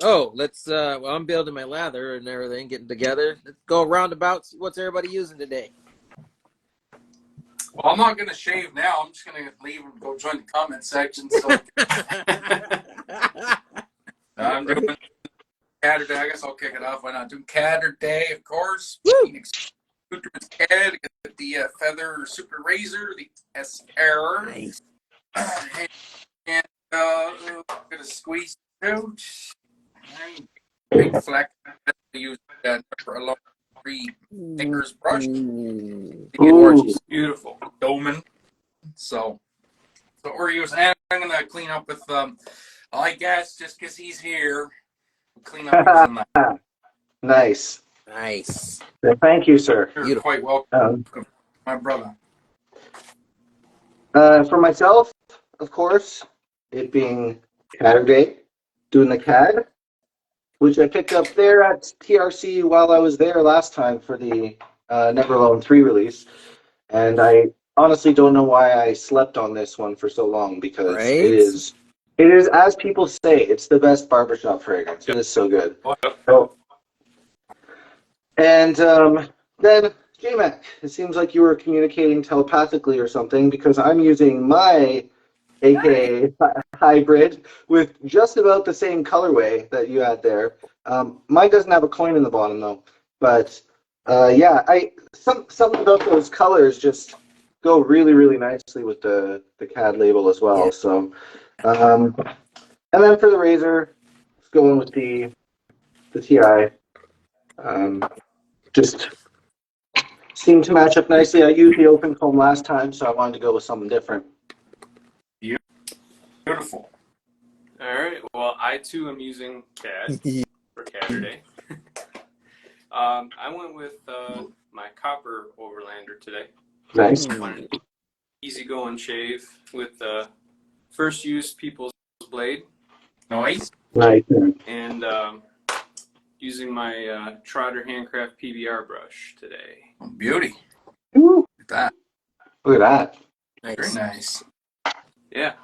Oh, let's well, I'm building my lather and everything, getting together. Let's go roundabouts. What's everybody using today? Well, I'm not going to shave now. I'm just going to leave and go join the comment section. So I'm doing Saturday. I guess I'll kick it off. Why not? Doing Saturday, of course. Phoenix CAD, the Feather Super Razor, the SR. Nice. And I'm going to squeeze it out. Big fleck. I use for a long 3 fingers brush. Gorgeous. Beautiful. Doman. So we're using, and I'm going to clean up with, I guess, just because he's here, clean up using that. Nice. Nice. Thank you, sir. You're quite welcome, my brother. For myself, of course, it being Saturday, doing the CAD, which I picked up there at TRC while I was there last time for the Never Alone 3 release. And I honestly don't know why I slept on this one for so long, because it is, as people say, it's the best barbershop fragrance. It is so good. So, and then JMac, it seems like you were communicating telepathically or something, because I'm using my AKA hybrid with just about the same colorway that you had there. Mine doesn't have a coin in the bottom though, but yeah, something about those colors just go really, really nicely with the CAD label as well. Yeah. So, and then for the razor, going with the TI, just seemed to match up nicely. I used the open comb last time, so I wanted to go with something different. Beautiful. All right. Well, I too am using CAD for Saturday. I went with my copper overlander today. Nice. Easygoing shave with first use People's Blade. Nice. Nice. And using my Trotter Handcraft PBR brush today. Oh, beauty. Ooh. Look at that. Look at that. Nice. Very nice. Yeah.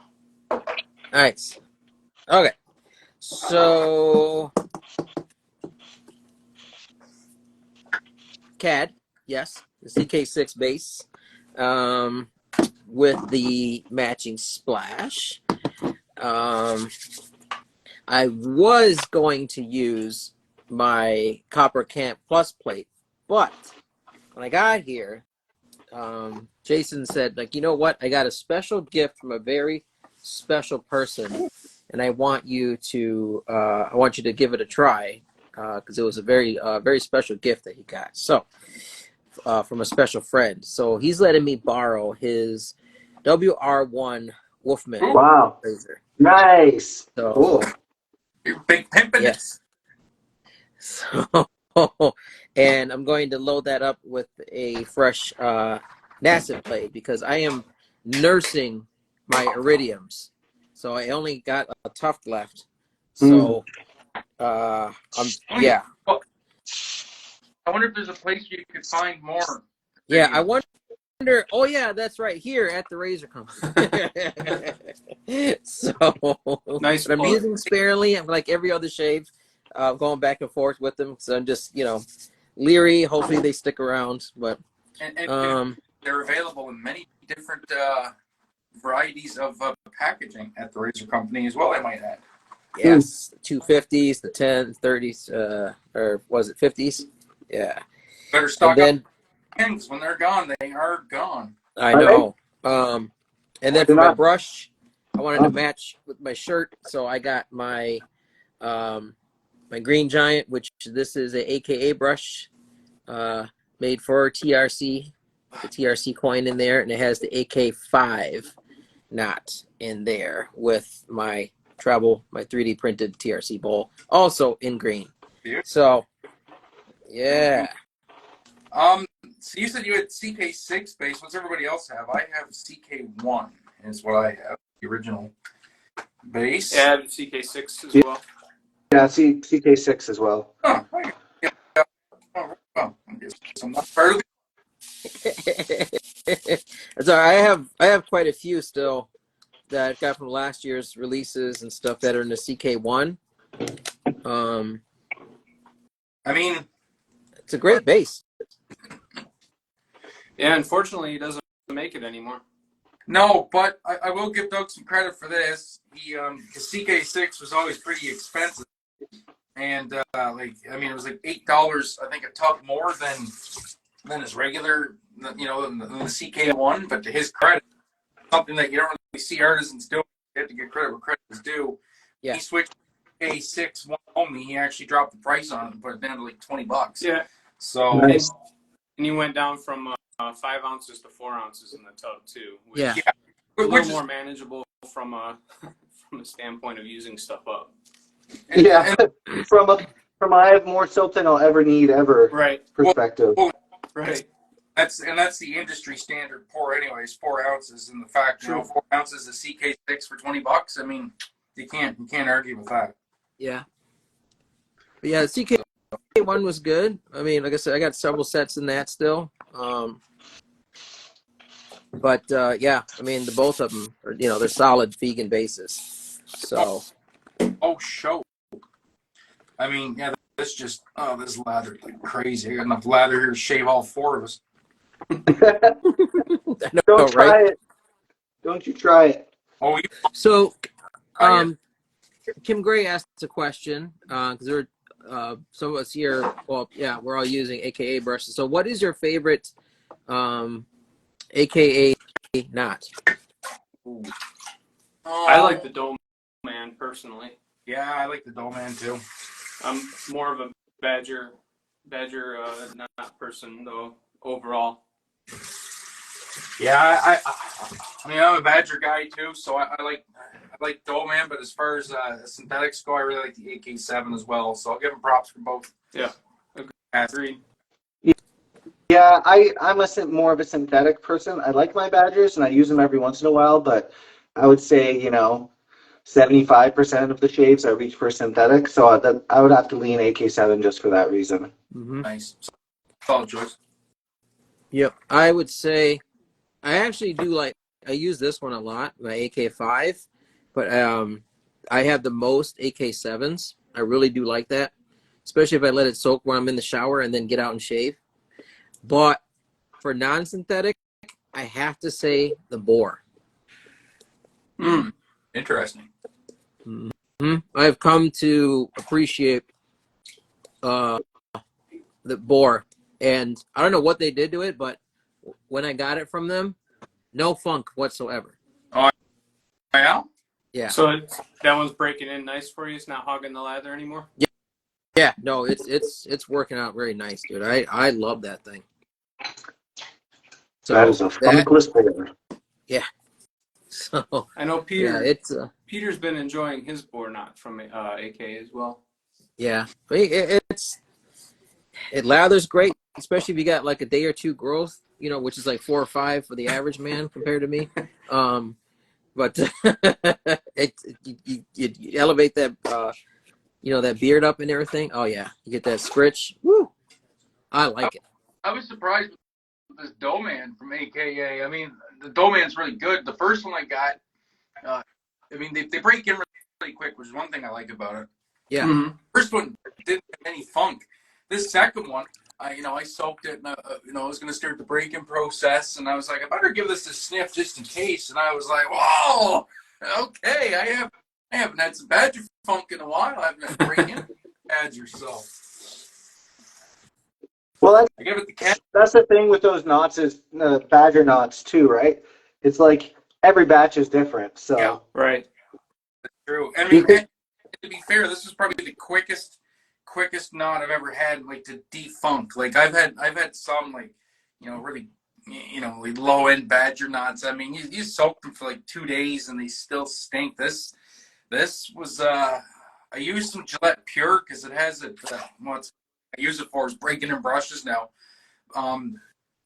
Nice. Okay. So CAD, yes, the CK6 base, with the matching splash. I was going to use my Copper Camp Plus plate, but when I got here, Jason said, like, you know what? I got a special gift from a very special person, and I want you to give it a try, because it was a very very special gift that he got. So from a special friend. So he's letting me borrow his WR1 Wolfman razor. Nice. So, cool. You're big pimping. Yes. So, and I'm going to load that up with a fresh Nascent blade, because I am nursing my iridiums. So I only got a tuft left. So, yeah. I wonder if there's a place you could find more. Yeah, I wonder. Oh yeah, that's right, here at the razor company. So Nice. but I'm using sparingly. I'm like every other shave, going back and forth with them. So I'm just leery. Hopefully they stick around. But and they're available in many different varieties of packaging at the razor company as well, I might add. Yes, the 250s, the 10s, 30s, or was it 50s? Yeah. Better stock up. When they're gone, they are gone. I know. And then for my brush, I wanted to match with my shirt, so I got my my Green Giant, which this is a AKA brush, made for TRC, the TRC coin in there, and it has the AK5 knot in there with my my 3D printed TRC bowl, also in green. Beautiful. So, yeah. So you said you had CK6 base. What's everybody else have? I have CK1 is what I have, the original base. Yeah, I have CK6 as well. Yeah, CK6 as well. Oh, yeah. Oh, I'm not part of Sorry, I have quite a few still that I got from last year's releases and stuff that are in the CK1. I mean, it's a great base. Yeah, unfortunately, he doesn't make it anymore. no, but I will give Doug some credit for this. He his CK6 was always pretty expensive, and like I mean, it was like $8, I think, a tub more than his regular, than the CK1. But to his credit, something that you don't really see artisans doing. You have to give credit where credit is due. Yeah. He switched to CK6 one only. He actually dropped the price on it and put it down to like $20. Yeah. So Nice. And he went down from 5 ounces to 4 ounces in the tub too, which Yeah. is a which little is more manageable from a from a standpoint of using stuff up. Yeah, from I have more soap than I'll ever need ever Right. perspective. Right. that's the industry standard pour anyways, 4 ounces, and the fact, True. 4 ounces of CK6 for $20. I mean, you can't argue with that. Yeah. But yeah, the CK1 was good. I mean, like I said, I got several sets in that still. But yeah, I mean, the both of them are, they're solid vegan bases. So Show. I mean, yeah, this lather like crazy. I got enough lather here to shave all 4 of us. I know, Don't try right? it. Don't you try it. Oh, you So yeah. Kim Gray asked a question because there are some of us here. Well, yeah, we're all using AKA brushes. So, what is your favorite AKA knot? I like the Dome Man personally. Yeah, I like the Dollman too. I'm more of a Badger knot person though overall. Yeah, I mean, I'm a Badger guy too, so I like Dollman, but as far as synthetics go, I really like the AK7 as well. So I'll give him props for both. Yeah, agreed. Yeah, I'm more of a synthetic person. I like my Badgers and I use them every once in a while, but I would say, 75% of the shaves I reach for synthetic, so I would have to lean AK7 just for that reason. Mm-hmm. Nice, solid choice. Yep, I would say I actually do I use this one a lot, my AK5, but I have the most AK7s. I really do like that, especially if I let it soak when I'm in the shower and then get out and shave. But for non-synthetic, I have to say the Boar. Interesting. Mm-hmm. I've come to appreciate the Boar, and I don't know what they did to it, but when I got it from them, no funk whatsoever. Oh, yeah? Yeah. So that one's breaking in nice for you. It's not hogging the lather anymore. Yeah. No, it's working out very nice, dude. I love that thing. So That is a funkless Boar. Yeah. So I know Peter. yeah, it's Peter's been enjoying his Boar knot from AK as well. yeah. It lathers great, especially if you got like a day or two growth, which is like 4 or 5 for the average man compared to me. But you elevate that that beard up and everything. Oh yeah, you get that scritch. Woo! I like it. I was surprised with this Dollman from AKA. I mean, the Dollman's really good. The first one I got, I mean, they break in really quick, which is one thing I like about it. Yeah. Mm-hmm. First one didn't have any funk. This second one, I soaked it, and I was going to start the break-in process, and I was like, I better give this a sniff just in case. And I was like, whoa, okay, I haven't had some Badger funk in a while. I haven't had break-in Badger, so. Well, I give it the cat. that's the thing with those knots is Badger knots too, right? It's like every batch is different, so. Yeah. Right. True. I mean, and to be fair, this is probably the quickest knot I've ever had, like, to defunk. Like, I've had some, like, really, like low end Badger knots. I mean, you soak them for like 2 days and they still stink. This was I used some Gillette Pure because it has it. What I use it for is breaking in brushes now.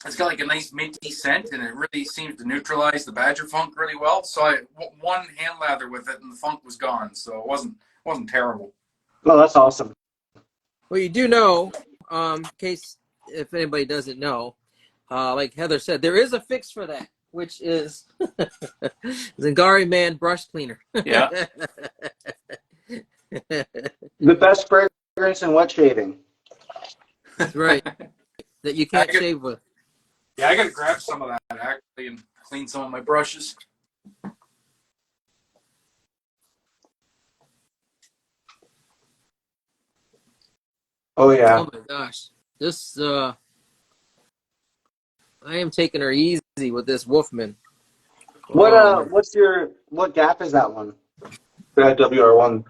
It's got like a nice minty scent, and it really seems to neutralize the Badger funk really well. So I one hand lather with it, and the funk was gone. So it wasn't terrible. Oh, that's awesome. Well, you do know, in case if anybody doesn't know, like Heather said, there is a fix for that, which is Zingari Man brush cleaner. Yeah. The best fragrance in wet shaving. That's right. That you can't shave with. Yeah, I gotta grab some of that actually and clean some of my brushes. Oh yeah. Oh my gosh. This I am taking her easy with this Wolfman. Oh, What gap is that one? That WR1.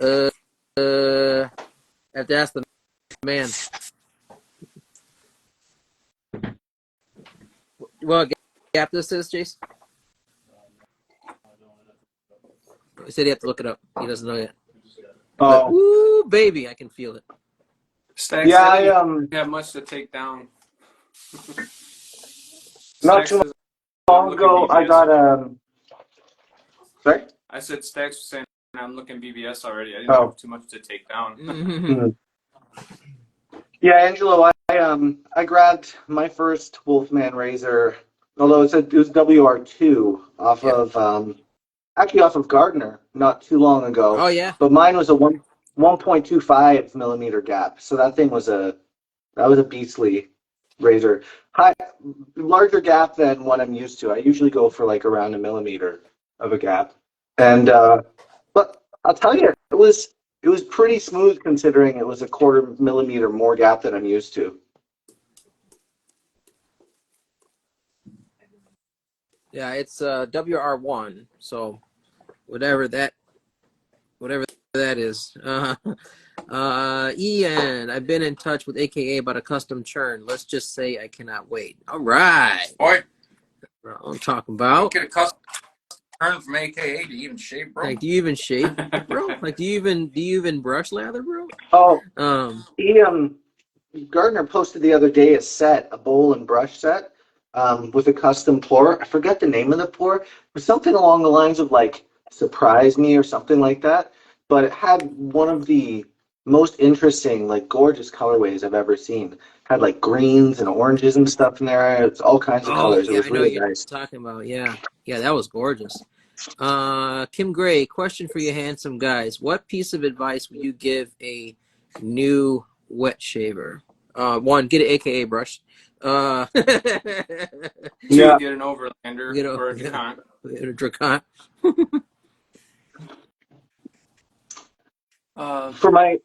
uh, I have to ask the man. What gap this is, Jason? He said he had to look it up. He doesn't know yet. But, Oh. woo, baby, I can feel it. Stacks, Yeah, I I didn't have much to take down. not Stacks too says I'm long looking ago I BBS. got sorry? I said Stacks was saying I'm looking BBS already. I didn't Oh. have too much to take down. Mhm. Yeah, Angelo, I grabbed my first Wolfman razor, although it was WR2 off Yep. of actually off of Gardner not too long ago. Oh, yeah. But mine was a 1.25 millimeter gap. So that was a beastly razor. Larger gap than what I'm used to. I usually go for like around a millimeter of a gap. And but I'll tell you, it was pretty smooth considering it was a quarter millimeter more gap than I'm used to. Yeah, it's WR1, so whatever that is. Ian, I've been in touch with AKA about a custom churn. Let's just say I cannot wait. All right. Boy, That's what I'm talking don't about. get a custom turn from AKA to even shave, bro. Like, do you even shave, bro? Like, do you even brush lather, bro? Oh, Um, he Gardner posted the other day a bowl and brush set, with a custom pour. I forget the name of the pour. It was something along the lines of like "Surprise Me" or something like that. But it had one of the most interesting, like gorgeous colorways I've ever seen. It had like greens and oranges and stuff in there. It's all kinds of oh colors. It yeah, was I know really what you're nice. talking about. Yeah, yeah, that was gorgeous. Kim Gray, question for you handsome guys. What piece of advice would you give a new wet shaver? One, get an AKA brush. You Two, Yeah. get an overlander know, or a yeah, decant. a Dracon. For my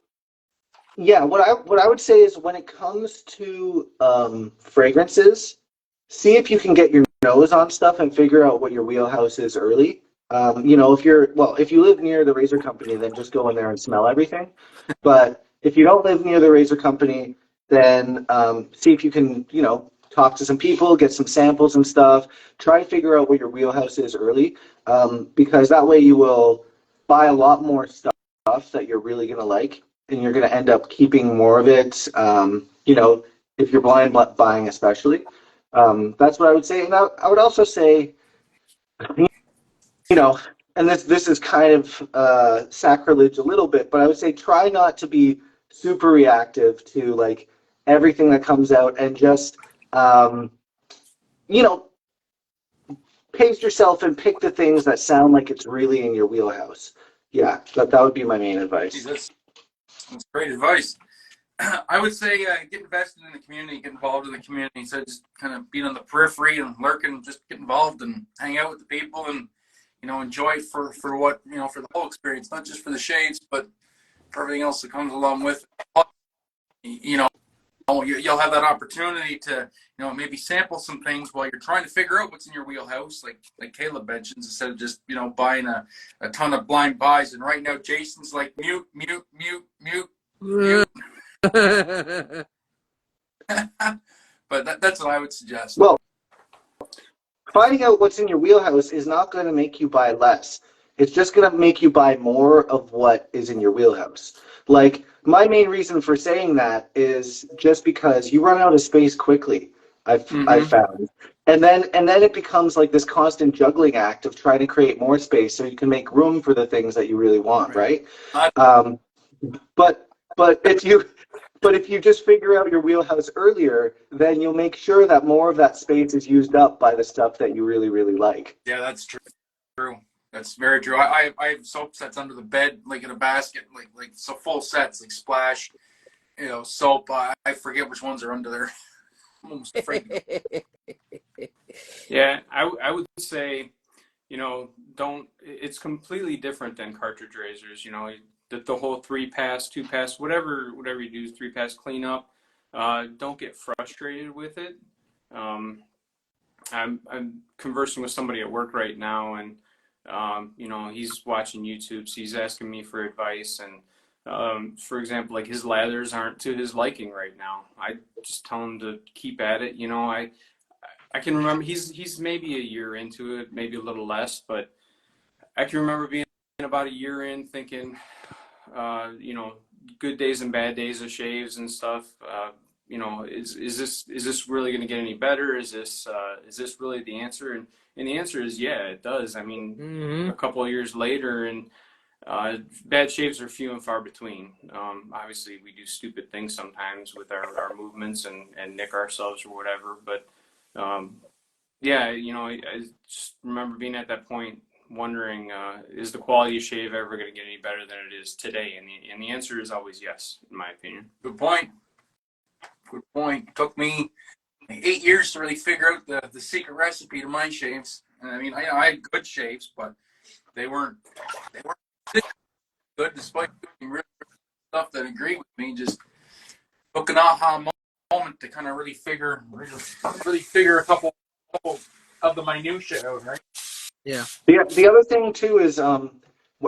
Yeah, what I would say is when it comes to fragrances, see if you can get your nose on stuff and figure out what your wheelhouse is early. If you live near the razor company, then just go in there and smell everything. But if you don't live near the razor company, then see if you can, talk to some people, get some samples and stuff. Try to figure out what your wheelhouse is early, because that way you will buy a lot more stuff that you're really gonna like, and you're gonna end up keeping more of it. If you're blind buying, especially. That's what I would say. And I would also say, you know, and this is kind of sacrilege a little bit, but I would say try not to be super reactive to like everything that comes out, and just you know pace yourself and pick the things that sound like it's really in your wheelhouse. Yeah, that would be my main advice. Geez, that's great advice. I would say get invested in the community, get involved in the community. So just kind of being on the periphery and lurking, just get involved and hang out with the people, and enjoy it for what for the whole experience, not just for the shades, but for everything else that comes along with it. You'll have that opportunity to maybe sample some things while you're trying to figure out what's in your wheelhouse, like Caleb mentions, instead of just buying a ton of blind buys. And right now Jason's like mute, mute, mute, mute, mute. But that's what I would suggest. Well, finding out what's in your wheelhouse is not going to make you buy less. It's just going to make you buy more of what is in your wheelhouse. Like, my main reason for saying that is just because you run out of space quickly. I've found, and then it becomes like this constant juggling act of trying to create more space so you can make room for the things that you really want, right? Um, but but if you just figure out your wheelhouse earlier, then you'll make sure that more of that space is used up by the stuff that you really, really like. Yeah, that's true. That's very true. I have soap sets under the bed, like in a basket, like so full sets, like Splash, soap. I forget which ones are under there. I'm almost afraid to go. Yeah, I would say, don't. It's completely different than cartridge razors. The whole 3-pass, 2-pass, whatever you do, 3-pass cleanup. Don't get frustrated with it. I'm conversing with somebody at work right now, and he's watching YouTube, so he's asking me for advice. And for example, like his lathers aren't to his liking right now. I just tell him to keep at it. I can remember he's maybe a year into it, maybe a little less, but I can remember being about a year in, thinking, good days and bad days of shaves and stuff. Is this really going to get any better? Is this really the answer? And the answer is yeah, it does. I mean, a couple of years later, and bad shaves are few and far between. Obviously, we do stupid things sometimes with our movements and nick ourselves or whatever. But yeah, I just remember being at that point, wondering, is the quality of shave ever going to get any better than it is today? And the answer is always yes, in my opinion. Good point. Good point. It took me 8 years to really figure out the secret recipe to my shaves. And I mean, I had good shaves, but they weren't good, despite doing really stuff that agreed with me. Just took an aha moment to kind of really figure a couple of the minutia out, right? Yeah. The other thing too is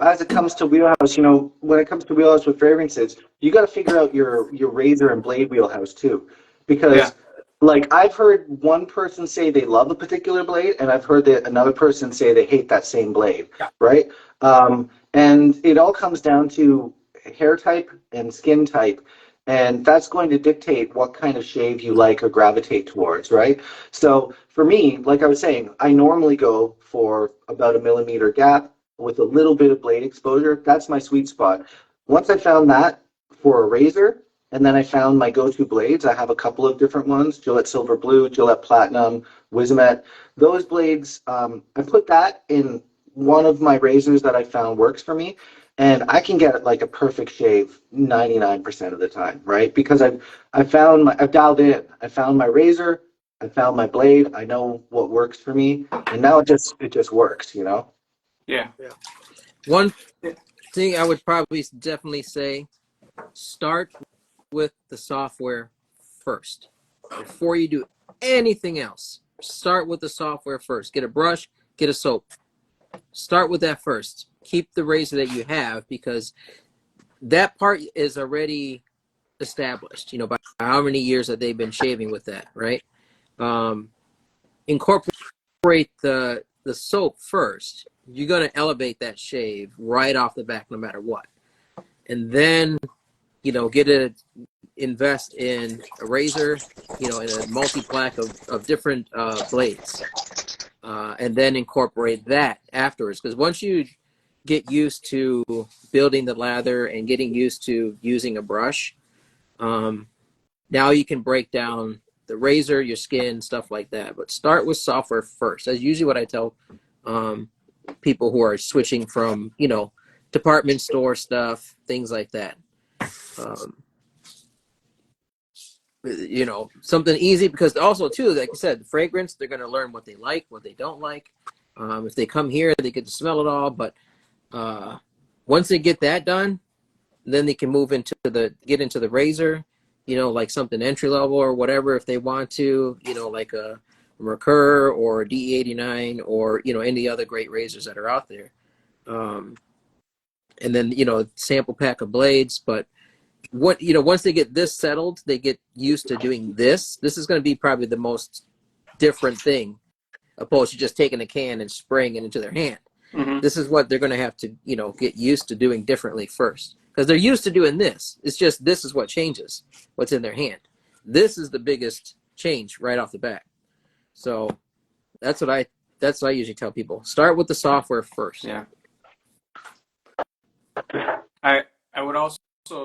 as it comes to wheelhouse, when it comes to wheelhouse with fragrances, you got to figure out your razor and blade wheelhouse too, because like I've heard one person say they love a particular blade, and I've heard that another person say they hate that same blade, right? And it all comes down to hair type and skin type. And that's going to dictate what kind of shave you like or gravitate towards, right? So for me, like I was saying, I normally go for about a millimeter gap with a little bit of blade exposure. That's my sweet spot. Once I found that for a razor, and then I found my go-to blades, I have a couple of different ones, Gillette Silver Blue, Gillette Platinum, Wizamet. Those blades, I put that in one of my razors that I found works for me. And I can get like a perfect shave 99% of the time, right? Because I've dialed in. I found my razor, I found my blade, I know what works for me, and now it just works, Yeah. One thing I would probably definitely say, start with the software first. Before you do anything else, start with the software first. Get a brush, get a soap. Start with that first. Keep the razor that you have, because that part is already established, by how many years that they've been shaving with that, right? Incorporate the soap first. You're going to elevate that shave right off the back no matter what. And then, invest in a razor, in a multi-pack of different blades. And then incorporate that afterwards. Because once you get used to building the lather and getting used to using a brush, now you can break down the razor, your skin, stuff like that. But start with software first. That's usually what I tell people who are switching from, department store stuff, things like that. Something easy, because also too, like I said, fragrance, they're going to learn what they like, what they don't like. If they come here, they get to smell it all. But once they get that done, then they can move into the razor, like something entry level or whatever, if they want to, like a Recur or D89 or, any other great razors that are out there. And then, sample pack of blades. But once they get this settled, they get used to doing this. This is going to be probably the most different thing, opposed to just taking a can and spraying it into their hand. Mm-hmm. This is what they're going to have to, get used to doing differently first, because they're used to doing this. It's just this is what changes what's in their hand. This is the biggest change right off the bat. So that's what I usually tell people. Start with the software first. Yeah. I would also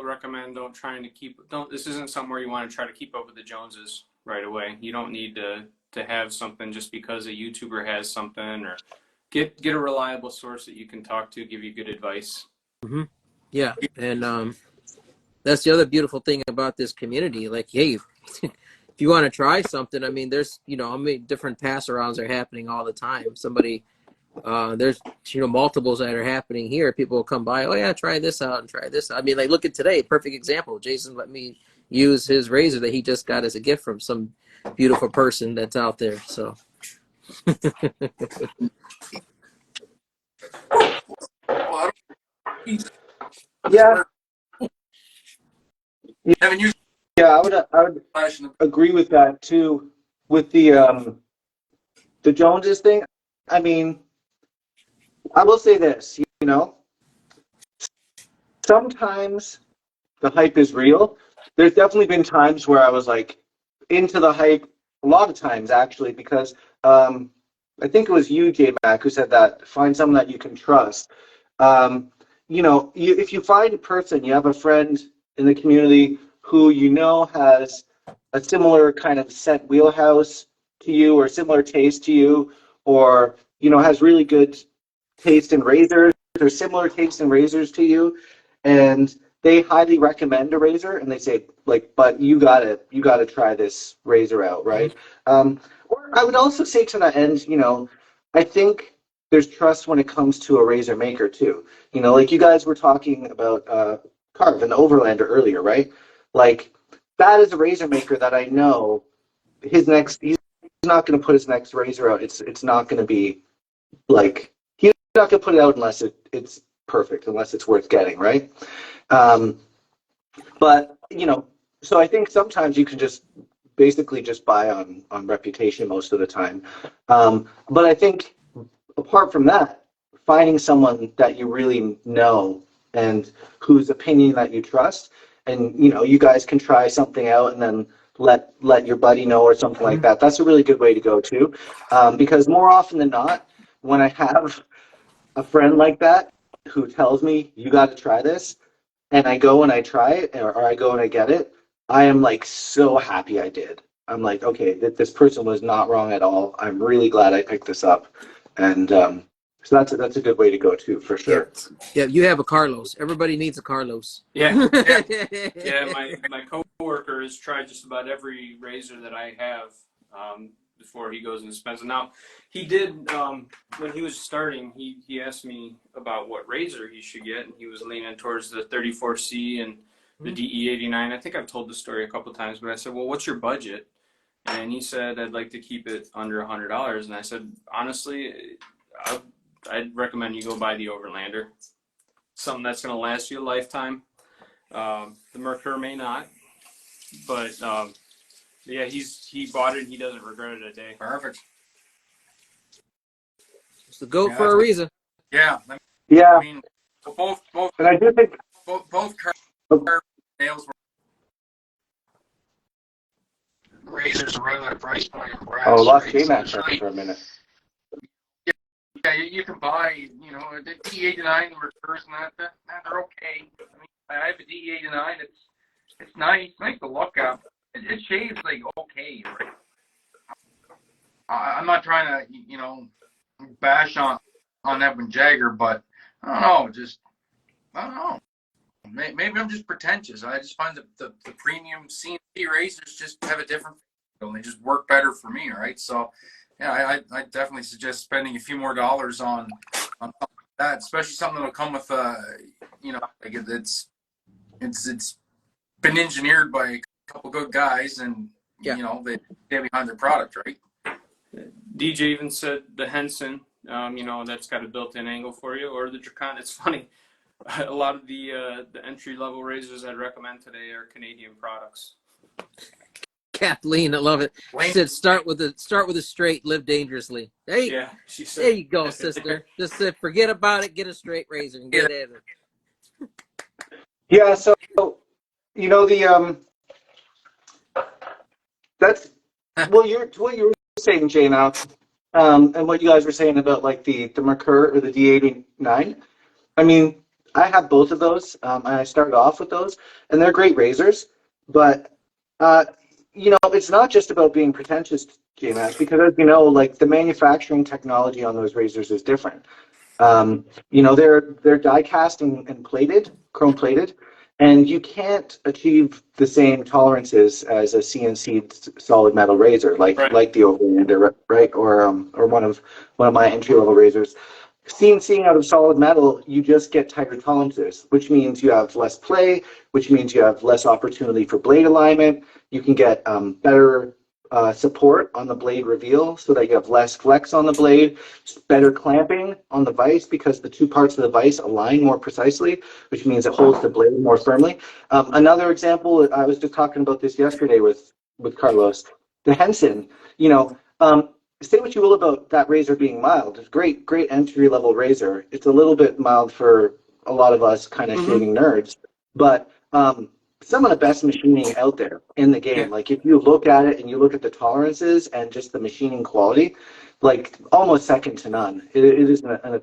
recommend this isn't somewhere you want to try to keep up with the Joneses right away. You don't need to have something just because a YouTuber has something, or get a reliable source that you can talk to, give you good advice. Mm-hmm. Yeah, and that's the other beautiful thing about this community. Like, hey, if you want to try something, I mean, there's I mean, different pass arounds are happening all the time. There's multiples that are happening here. People will come by, oh yeah, try this out and try this out. I mean, like, look at today, perfect example. Jason let me use his razor that he just got as a gift from some beautiful person that's out there. So Well, Yeah, haven't used yeah, I would flash in the agree with that too. With the Joneses thing, I mean, I will say this, sometimes the hype is real. There's definitely been times where I was like into the hype, a lot of times actually, because I think it was you, JMac, who said that find someone that you can trust. Um, if you find a person, you have a friend in the community who has a similar kind of scent wheelhouse to you or similar taste to you, or has really good taste in razors or similar taste in razors to you, and they highly recommend a razor, and they say like, but you gotta try this razor out, right? Or I would also say to that end, I think there's trust when it comes to a razor maker too. Like you guys were talking about Carve and the Overlander earlier, right? Like that is a razor maker that I know he's not going to put his next razor out. It's not going to be like he's not going to put it out unless it's perfect, unless it's worth getting, right? Um, but so I think sometimes you can just basically just buy on reputation most of the time. But I think apart from that, finding someone that you really know and whose opinion that you trust, and you guys can try something out and then let your buddy know or something like that. That's a really good way to go too, because more often than not, when I have a friend like that who tells me you got to try this, and I go and I try it, or I go and I get it, I am like so happy I did. I'm like, okay, this person was not wrong at all. I'm really glad I picked this up, and so that's a good way to go too, for yeah, sure. yeah, you have a Carlos. Everybody needs a Carlos. Yeah. yeah. Yeah, my coworker has tried just about every razor that I have before he goes and spends it. Now, he did when he was starting. He asked me about what razor he should get, and he was leaning towards the 34C and the DE89. I think I've told the story a couple of times, but I said, "Well, what's your budget?" And he said, "I'd like to keep it under $100." And I said, "Honestly, I'd recommend you go buy the Overlander. Something that's going to last you a lifetime." The Merkur may not, but yeah, he bought it and he doesn't regret it a day. Perfect. It's the goat Yeah, for that's a good. reason. Yeah. Yeah, I mean, both and I do think. both car nails razors are right at a price point in Oh, brass, lost right? So JMac it's for, really, for a minute. yeah, you can buy, the D89 Mercurs and that they're okay. I mean, I have a D89. It's nice to look at. It shaves like okay, right? I'm not trying to, bash on Edwin Jagger, but I don't know, I don't know. Maybe I'm just pretentious. I just find the premium CNC razors just have a different feel, and they just work better for me, right? So, yeah, I definitely suggest spending a few more dollars on something like that, especially something that'll come with like it's been engineered by a couple good guys, and Yeah. they stand behind their product, right? DJ even said the Henson, that's got a built-in angle for you, or the Dracon. It's funny. A lot of the entry-level razors I'd recommend today are Canadian products. Kathleen, I love it. She said, "Start with a straight, live dangerously." Hey, Yeah, she there said. you go, sister. Just said, forget about it. Get a straight razor and get at it. Yeah, so the that's what you were saying, Jay, now, and what you guys were saying about like the Mercur or the D89. I mean, I have both of those. And I started off with those, and they're great razors. But it's not just about being pretentious JMac, because as you know, like the manufacturing technology on those razors is different. They're die cast and plated, chrome plated, and you can't achieve the same tolerances as a CNC solid metal razor, like Right. the Overlander, right, or one of my entry level razors. CNCing out of solid metal, you just get tighter tolerances, which means you have less play, which means you have less opportunity for blade alignment. You can get better support on the blade reveal so that you have less flex on the blade, better clamping on the vise because the two parts of the vise align more precisely, which means it holds the blade more firmly. Another example, I was just talking about this yesterday with Carlos, the Henson, say what you will about that razor being mild. It's great entry level razor. It's a little bit mild for a lot of us kind of shaving nerds, but some of the best machining out there in the game. Yeah. Like if you look at it and you look at the tolerances and just the machining quality, like almost second to none. It is a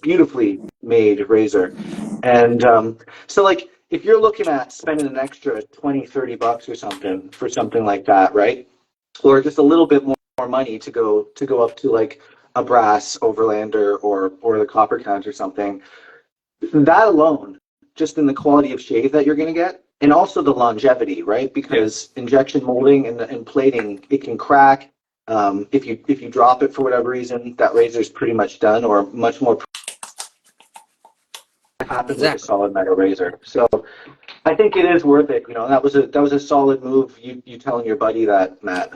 beautifully made razor. And so like if you're looking at spending an extra 20, $30 or something for something like that, right? Or just a little bit more money to go up to like a brass Overlander or the Copper Count or something. That alone, just in the quality of shave that you're going to get, and also the longevity, right? Because injection molding and plating, it can crack. If you drop it for whatever reason, that razor is pretty much done, or much more happens with a Exactly. solid metal razor. So I think it is worth it. That was a solid move. You telling your buddy that, Matt.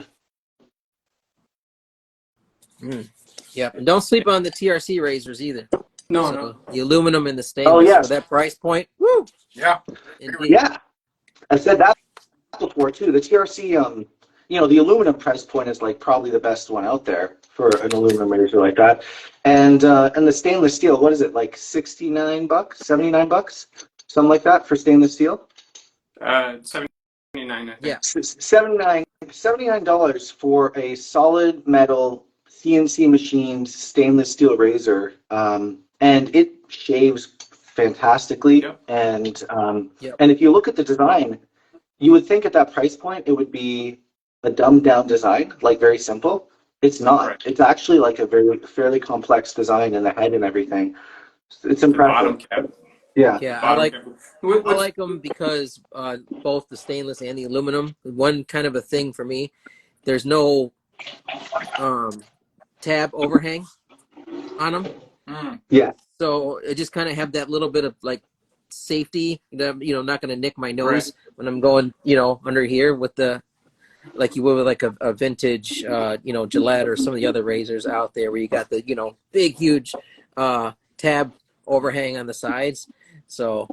Yep. And don't sleep on the TRC razors either. No. The aluminum and the Oh stainless for yes, that price point. Woo! Yeah. Indeed. yeah. I said that before too. The TRC, the aluminum price point is like probably the best one out there for an aluminum razor like that. And the stainless steel, what is it, like $69, $79, something like that for stainless steel? 79, I think. Yeah. 79 dollars for a solid metal CNC machined stainless steel razor, and it shaves fantastically. Yep. And if you look at the design, you would think at that price point it would be a dumbed down design, like very simple. It's not. Right. It's actually like a very fairly complex design in the head and everything. It's The bottom impressive. cap. Yeah. Yeah. Bottom cap. I like them because both the stainless and the aluminum. One kind of a thing for me. There's no tab overhang on them, Yeah. so I just kind of have that little bit of like safety. That, not going to nick my nose when I'm going, under here with the like you would with like a vintage, Gillette or some of the other razors out there where you got the big huge tab overhang on the sides. So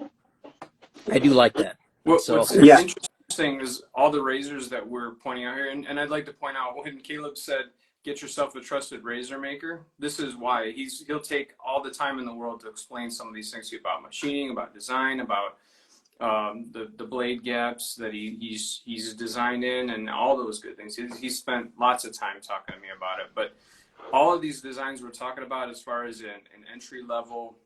I do like that. What's Yeah. interesting is all the razors that we're pointing out here, and I'd like to point out when Caleb said, "Get yourself a trusted razor maker." This is why he'll take all the time in the world to explain some of these things to you about machining, about design, about the blade gaps that he's designed in, and all those good things. He spent lots of time talking to me about it. But all of these designs we're talking about, as far as an entry level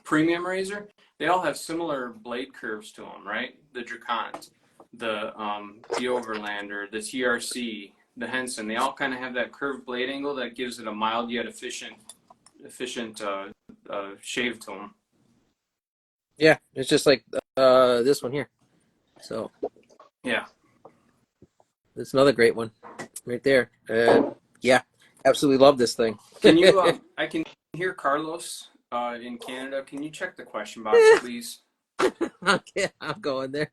premium razor, they all have similar blade curves to them, right? The Dracont, the Overlander, the TRC, the Henson, they all kind of have that curved blade angle that gives it a mild yet efficient shave to them. Yeah, it's just like this one here. So yeah, it's another great one right there. Yeah, absolutely love this thing. Can you? I can hear Carlos in Canada. Can you check the question box, please? Okay, I'm going there.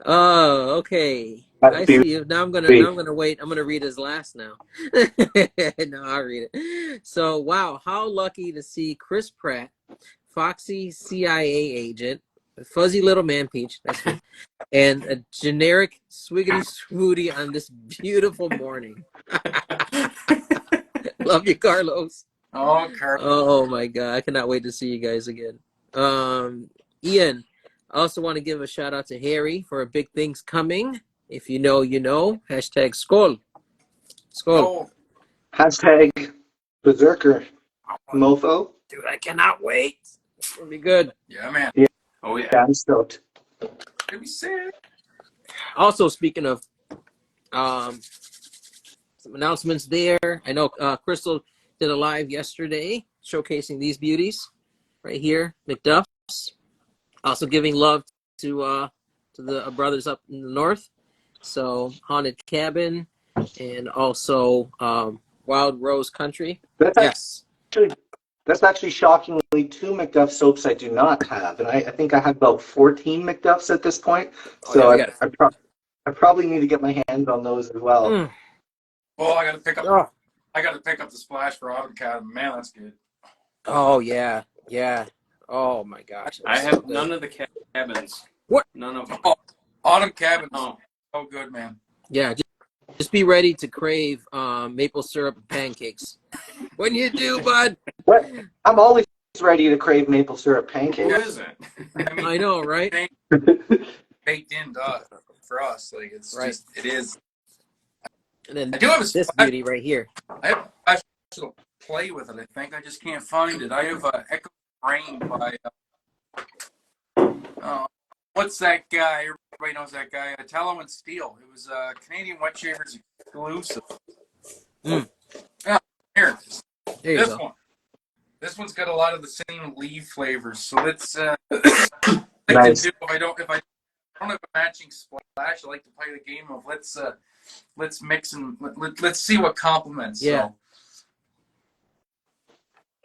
Oh, okay. That's I see you. Now I'm gonna wait. I'm gonna read his last now. No, I'll read it. So wow, how lucky to see Chris Pratt, foxy CIA agent, fuzzy little man Peach, that's good, and a generic swiggity swooty on this beautiful morning. Love you, Carlos. Oh, Carlos. Oh my God, I cannot wait to see you guys again. Ian, I also want to give a shout out to Harry for big things coming. If you know, you know. Hashtag Skol. Skol. Oh, Hashtag Berserker Mofo. Dude, I cannot wait. It's going to be good. yeah, man. Yeah. Oh yeah. Yeah, I'm stoked. Could be sick. Also, speaking of Um, some announcements there. I know Crystal did a live yesterday showcasing these beauties right here, McDuff's. Also giving love to the brothers up in the north. So Haunted Cabin and also Wild Rose Country. That's Yes. actually that's actually shockingly two McDuff soaps I do not have, and I think I have about 14 McDuffs at this point. Oh yeah, So we got it. I probably need to get my hands on those as well. Oh, I got to pick up. Oh. I got to pick up the splash for Autumn Cabin. Man, that's good. Oh yeah, yeah. Oh my gosh. I have none of the cabins. What? None of them. Oh, Autumn Cabin. Oh, So good, man. Yeah, just be ready to crave maple syrup and pancakes. When you do, bud. What? I'm always ready to crave maple syrup who pancakes. isn't? I mean, I know, right? baked in for us. Like it's Right. just it is. And then I do have this beauty right here. I have a special play with it. I think I just can't find it. I have Echo Rain by what's that guy? Everybody knows that guy. Tallow and Steel. It was Canadian Wet Shavers exclusive. Mm. Yeah, here it is. There you This go. one. This one's got a lot of the same leaf flavors. So let's Nice. if I don't have a matching splash, I like to play the game of let's mix and let's see what complements. Yeah. So.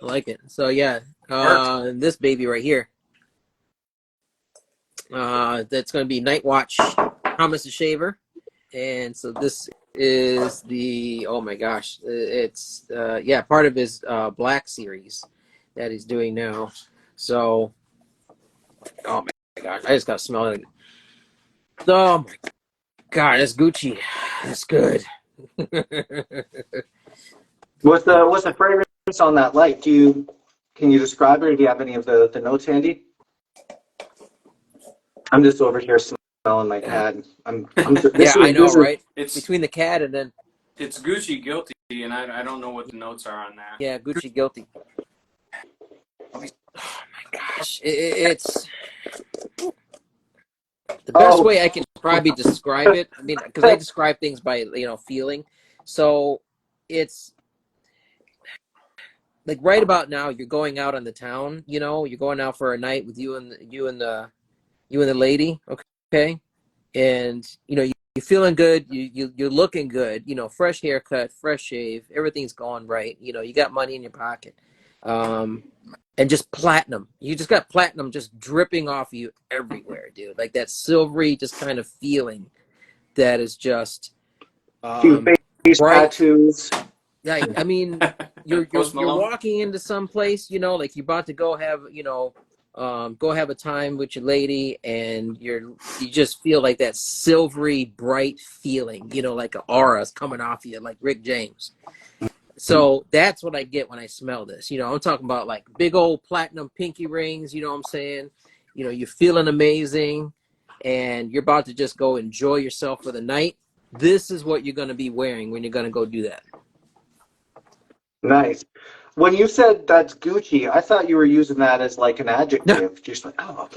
I like it. So yeah, this baby right here. That's going to be Night Watch Promise the Shaver, and so this is the oh my gosh, it's part of his Black series that he's doing now. So oh my gosh, I just got to smell it. Oh my god, that's Gucci. That's good. What's the fragrance on that light? Can you describe it, or do you have any of the notes handy? I'm just over here smelling my cat. Yeah, I know, right? It's Between the cat and then it's Gucci Guilty, and I don't know what the notes are on that. yeah, Gucci Guilty. Oh my gosh, it's the best way I can probably describe it. I mean, because I describe things by feeling. So it's like right about now, you're going out on the town. You're going out for a night with you and the lady. Okay, and you're feeling good. You're looking good. Fresh haircut, fresh shave, everything's going right. You got money in your pocket. And just platinum. You just got platinum just dripping off you everywhere, dude. Like that silvery, just kind of feeling that is just face bright. tattoos. Like, I mean, you're walking into some place, like you're about to go have, go have a time with your lady, and you just feel like that silvery, bright feeling, like an aura's coming off you, like Rick James. So that's what I get when I smell this. I'm talking about like big old platinum pinky rings, you know what I'm saying? You're feeling amazing and you're about to just go enjoy yourself for the night. This is what you're going to be wearing when you're going to go do that. Nice. When you said that's Gucci, I thought you were using that as like an adjective. Just like, oh,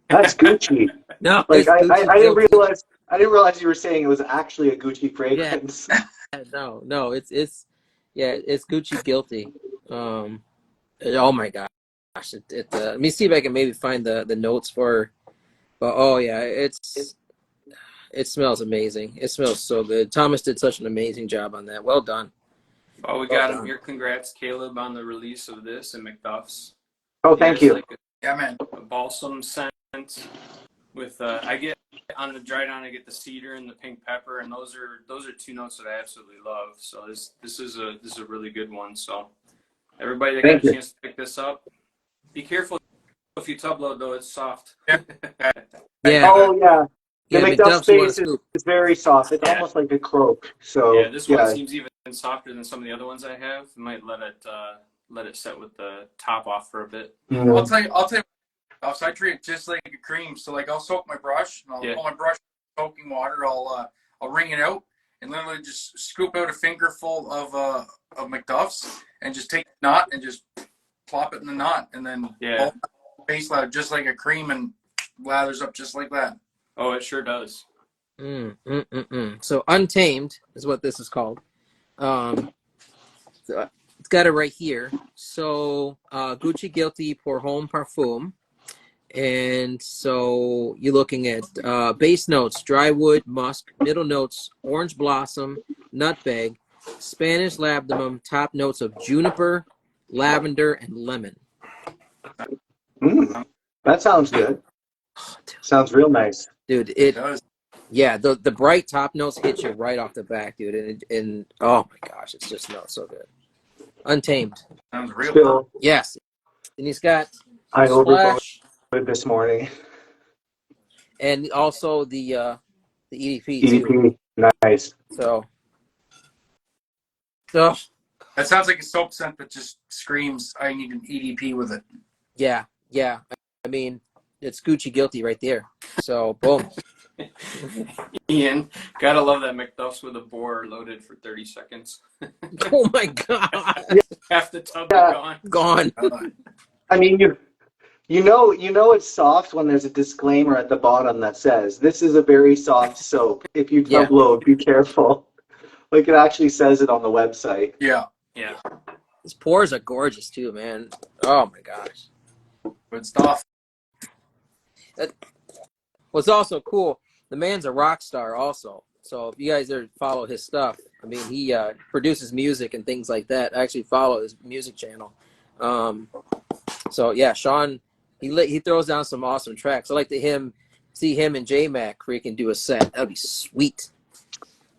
that's Gucci. No, Like it's Gucci I didn't Guilty. realize you were saying it was actually a Gucci fragrance. Yeah. No, it's Gucci Guilty. Oh my gosh, let me see if I can maybe find the notes for. But oh yeah, it smells amazing. It smells so good. Thomas did such an amazing job on that. Well done. Well, we got him here. Congrats, Caleb, on the release of this and McDuff's. Oh, thank you. Like Yeah, man. a balsam scent with I get on the dry down. I get the cedar and the pink pepper, and those are two notes that I absolutely love. So this is a really good one. So everybody that got a chance to pick this up, be careful if you tub load though. It's soft. Yeah. Yeah. Oh yeah. The McDuff McDuff's space is very soft. It's almost like a cloak. So yeah, this one seems even softer than some of the other ones I have. I might let it set with the top off for a bit. Mm-hmm. I'll tell you. I treat it just like a cream. So like I'll soak my brush and I'll put my brush in soaking water. I'll wring it out and literally just scoop out a fingerful of McDuff's and just take the knot and just plop it in the knot and then base lather just like a cream and lathers up just like that. Oh, it sure does. So Untamed is what this is called. So it's got it right here. So Gucci Guilty Pour Homme Parfum. And so you're looking at base notes, dry wood, musk, middle notes, orange blossom, nutmeg, Spanish labdanum, top notes of juniper, lavender, and lemon. That sounds good. Sounds real nice. Dude, It does. yeah, the bright top notes hit you right off the back, dude. And oh my gosh, it's just not so good. Untamed. Sounds real. Still, Yes. And he's got I overloaded Splash this morning. and also the EDP too. EDP, nice. So That sounds like a soap scent that just screams, I need an EDP with it. yeah. I mean, it's Gucci Guilty right there. So boom. Ian, gotta love that McDuff's with a bore loaded for 30 seconds. Oh my god. Half the tub Yeah. Gone. I mean, you know it's soft when there's a disclaimer at the bottom that says this is a very soft soap. If you tub load, be careful. Like it actually says it on the website. Yeah. His pores are gorgeous too, man. Oh my gosh. Good stuff. What's also cool, the man's a rock star also. So if you guys follow his stuff, I mean, he produces music and things like that. I actually follow his music channel. So yeah, Sean, he throws down some awesome tracks. I like to see him and JMac freaking do a set. That'd be sweet.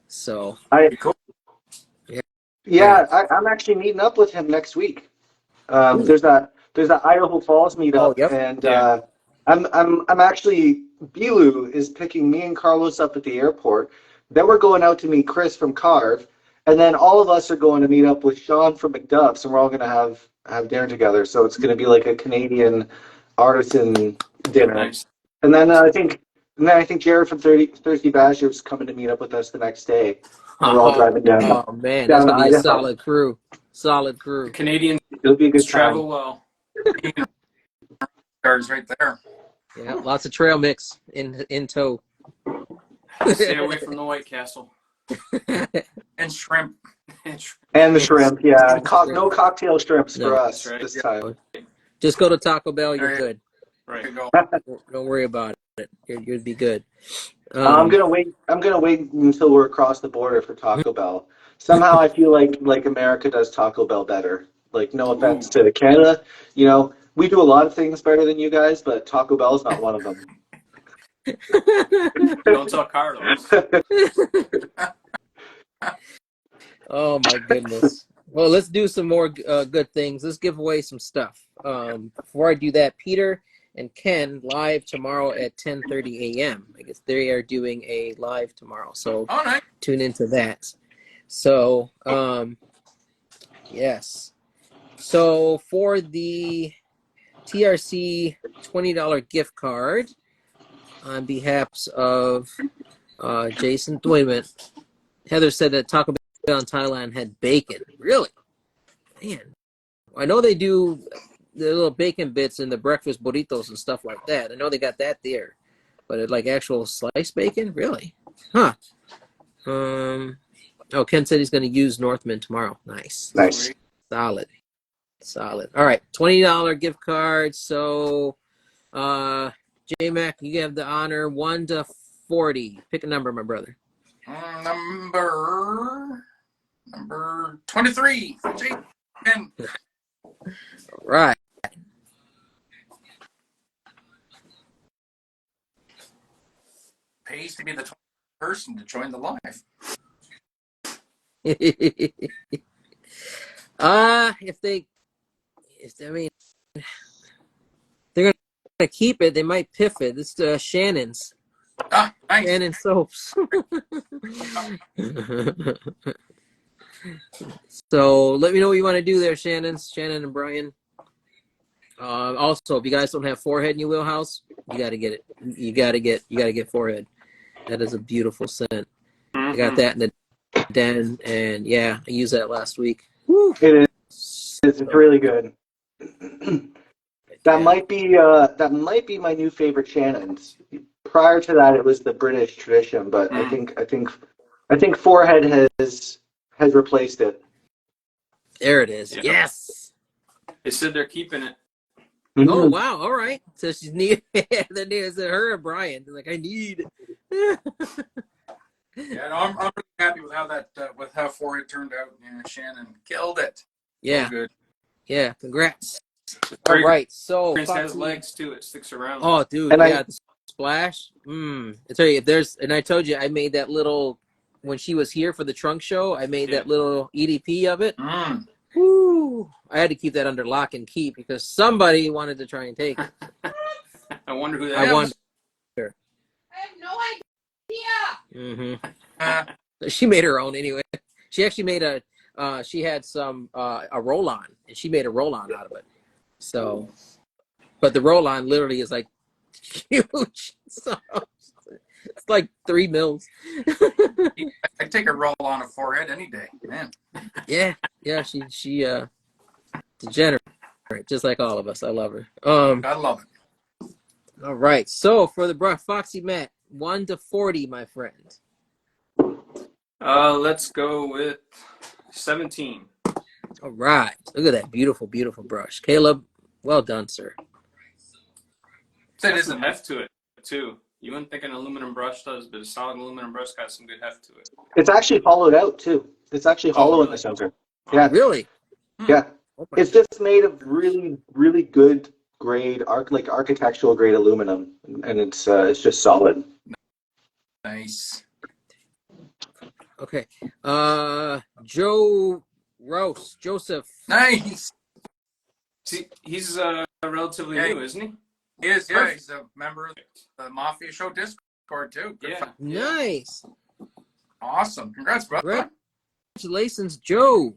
So Cool. Yeah, I'm actually meeting up with him next week. There's that Idaho Falls meetup, yep. and Yeah. I'm actually Bilu is picking me and Carlos up at the airport. Then we're going out to meet Chris from Carve, and then all of us are going to meet up with Sean from McDuff's, and we're all going to have dinner together. So it's going to be like a Canadian artisan dinner. Nice. And then I think Jared from Thirsty Badger's coming to meet up with us the next day. We're all driving down. Oh man, that's gonna be a solid crew. Solid crew. Canadians It'll be a good time. travel well. Stars right there. Yeah, lots of trail mix in tow. Stay away from the White Castle. And shrimp. And the shrimp, yeah. No cocktail shrimps No, for us that's right. this time. Just go to Taco Bell. You're Right. good. Right. There you go. Don't worry about it. You'd be good. I'm gonna wait until we're across the border for Taco Bell. Somehow I feel like America does Taco Bell better. Like no offense to Canada, we do a lot of things better than you guys, but Taco Bell is not one of them. Don't tell Carlos. Oh my goodness. Well, let's do some more good things. Let's give away some stuff. Before I do that, Peter and Ken live tomorrow at 10:30 a.m. I guess they are doing a live tomorrow, so Nice. tune into that. So, yes. So for the TRC $20 gift card, on behalf of Jason Dwayman, Heather said that Taco Bell in Thailand had bacon. Really? Man. I know they do the little bacon bits in the breakfast burritos and stuff like that. I know they got that there. But like actual sliced bacon? Really? Huh. Ken said he's going to use Northman tomorrow. Nice. Solid. All right. $20 gift card. So, JMac, you have the honor 1 to 40. Pick a number, my brother. Number 23 for Jason. All right. Pays to be the 20th person to join the live. They're gonna keep it. They might piff it. It's Shannon's. Nice. Shannon soaps. So let me know what you want to do there, Shannon and Brian. Also, if you guys don't have forehead in your wheelhouse, you got to get it. You got to get forehead. That is a beautiful scent. I got that in the den, and yeah, I used that last week. Woo. It is. It's really good. That might be my new favorite Shannon's. prior to that, it was the British tradition, but I think forehead has replaced it. There it is. Yep. Yes. They said they're keeping it. Oh wow! All right. So she's need. Then is it her or Brian? They're like, I need. Yeah, no, I'm really happy with how that with how forehead turned out. Yeah, Shannon killed it. Yeah. So good. Yeah. Congrats. All right. So It has Foxy. legs too. It sticks around. Oh, dude. And Yeah. The splash. I tell you, if there's, and I told you, I made that little when she was here for the trunk show. I made that little EDP of it. Woo! I had to keep that under lock and key because somebody wanted to try and take it. I wonder who that I is. wonder. I have no idea. She made her own anyway. She actually made she had some a roll-on, and she made a roll-on out of it. So, but the roll-on literally is like huge. So it's like 3 mils. I'd take a roll on a forehead any day, man. Yeah. She degenerate, just like all of us. I love her. I love it. All right. So for the brush, Foxy Matt, 1 to 40, my friend. Let's go with 17. All right. Look at that beautiful, beautiful brush, Caleb. Well done, sir. That Got is some heft to it too. You wouldn't think an aluminum brush does, but a solid aluminum brush got some good heft to it. It's actually hollowed out too. It's actually hollow in the center. Yeah, Really? yeah. Oh my It's just made of really, really good grade, like architectural grade aluminum, and it's just solid. nice. Okay. Joe Rouse, Joseph. Nice. See, he's relatively new, isn't he? He is, yeah. He's a member of the Mafia Show Discord too. Good Yeah. Nice. Awesome. Congrats, brother. Congratulations, Joe.